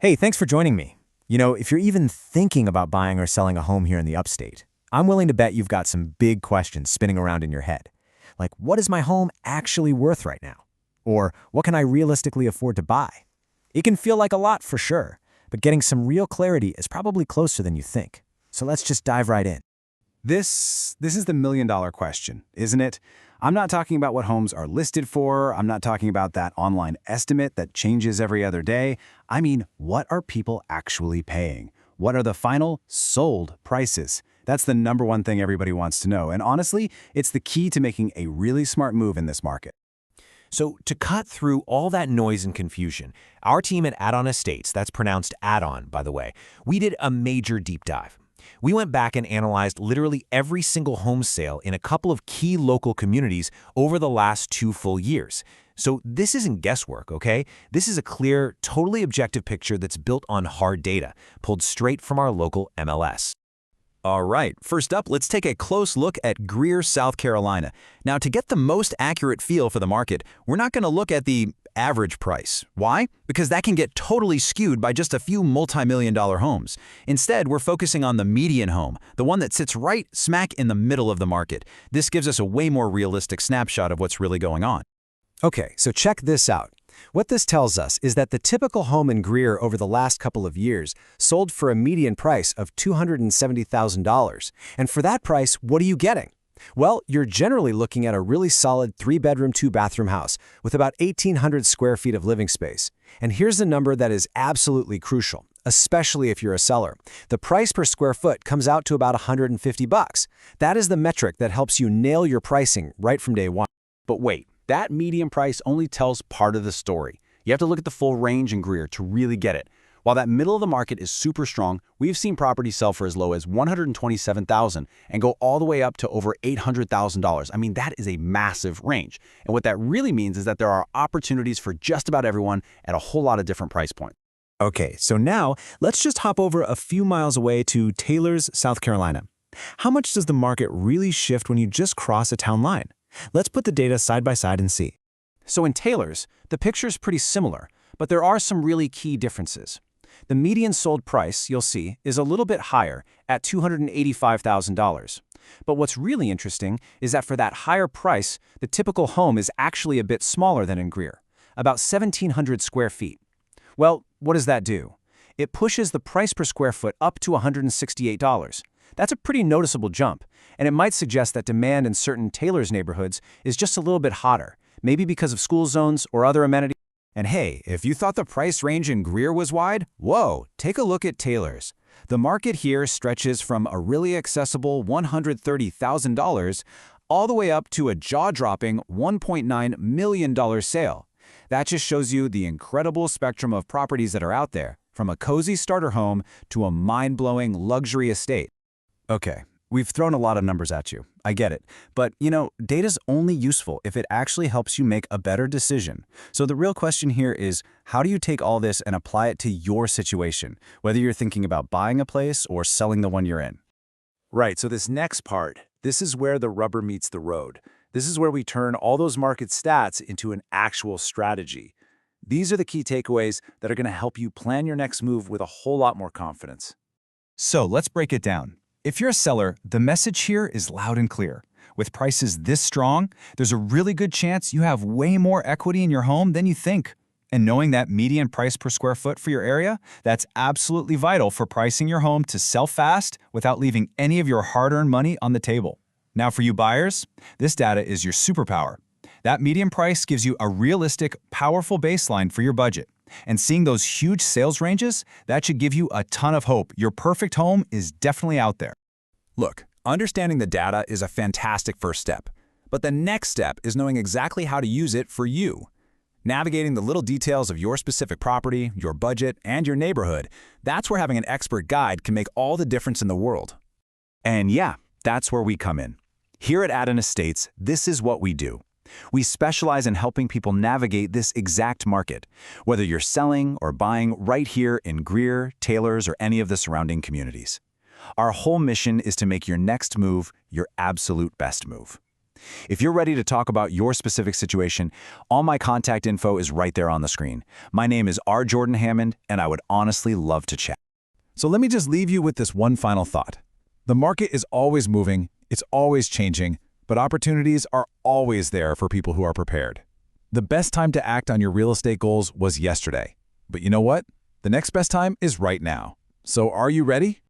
Hey, thanks for joining me. If you're even thinking about buying or selling a home here in the upstate, I'm willing to bet you've got some big questions spinning around in your head. Like, what is my home actually worth right now? Or what can I realistically afford to buy? It can feel like a lot for sure, but getting some real clarity is probably closer than you think. So let's just dive right in. This is the million-dollar question, isn't it? I'm not talking about what homes are listed for. I'm not talking about that online estimate that changes every other day. I mean, what are people actually paying? What are the final sold prices? That's the number one thing everybody wants to know. And honestly, it's the key to making a really smart move in this market. So to cut through all that noise and confusion, our team at Adon Estates, that's pronounced Adon, by the way, we did a major deep dive. We went back and analyzed literally every single home sale in a couple of key local communities over the last 2 full years. So this isn't guesswork, okay? This is a clear, totally objective picture that's built on hard data, pulled straight from our local MLS. All right, first up, let's take a close look at Greer, South Carolina. Now, to get the most accurate feel for the market, we're not going to look at the average price. Why? Because that can get totally skewed by just a few multi-million-dollar homes. Instead, we're focusing on the median home, the one that sits right smack in the middle of the market. This gives us a way more realistic snapshot of what's really going on. Okay, so check this out. What this tells us is that the typical home in Greer over the last couple of years sold for a median price of $270,000. And for that price, what are you getting? Well, you're generally looking at a really solid 3-bedroom, 2-bathroom house with about 1,800 square feet of living space. And here's the number that is absolutely crucial, especially if you're a seller. The price per square foot comes out to about $150. That is the metric that helps you nail your pricing right from day one. But wait, that median price only tells part of the story. You have to look at the full range in Greer to really get it. While that middle of the market is super strong, we've seen properties sell for as low as $127,000 and go all the way up to over $800,000. I mean, that is a massive range. And what that really means is that there are opportunities for just about everyone at a whole lot of different price points. Okay, so now let's just hop over a few miles away to Taylor's, South Carolina. How much does the market really shift when you just cross a town line? Let's put the data side by side and see. So in Taylor's, the picture is pretty similar, but there are some really key differences. The median sold price, you'll see, is a little bit higher at $285,000. But what's really interesting is that for that higher price, the typical home is actually a bit smaller than in Greer, about 1,700 square feet. Well, what does that do? It pushes the price per square foot up to $168. That's a pretty noticeable jump, and it might suggest that demand in certain Taylor's neighborhoods is just a little bit hotter, maybe because of school zones or other amenities. And hey, if you thought the price range in Greer was wide, whoa, take a look at Taylor's. The market here stretches from a really accessible $130,000 all the way up to a jaw-dropping $1.9 million sale. That just shows you the incredible spectrum of properties that are out there, from a cozy starter home to a mind-blowing luxury estate. Okay, we've thrown a lot of numbers at you. I get it. But, data's only useful if it actually helps you make a better decision. So the real question here is, how do you take all this and apply it to your situation, whether you're thinking about buying a place or selling the one you're in? Right, so this next part, this is where the rubber meets the road. This is where we turn all those market stats into an actual strategy. These are the key takeaways that are going to help you plan your next move with a whole lot more confidence. So let's break it down. If you're a seller, the message here is loud and clear. With prices this strong, there's a really good chance you have way more equity in your home than you think. And knowing that median price per square foot for your area, that's absolutely vital for pricing your home to sell fast without leaving any of your hard-earned money on the table. Now for you buyers, this data is your superpower. That median price gives you a realistic, powerful baseline for your budget. And seeing those huge sales ranges, that should give you a ton of hope. Your perfect home is definitely out there. Look, understanding the data is a fantastic first step. But the next step is knowing exactly how to use it for you. Navigating the little details of your specific property, your budget, and your neighborhood, that's where having an expert guide can make all the difference in the world. And yeah, that's where we come in. Here at Adon Estates, this is what we do. We specialize in helping people navigate this exact market, whether you're selling or buying right here in Greer, Taylor's, or any of the surrounding communities. Our whole mission is to make your next move your absolute best move. If you're ready to talk about your specific situation, all my contact info is right there on the screen. My name is R. Jordan Hammond, and I would honestly love to chat. So let me just leave you with this one final thought. The market is always moving, it's always changing, but opportunities are always there for people who are prepared. The best time to act on your real estate goals was yesterday. But you know what? The next best time is right now. So are you ready?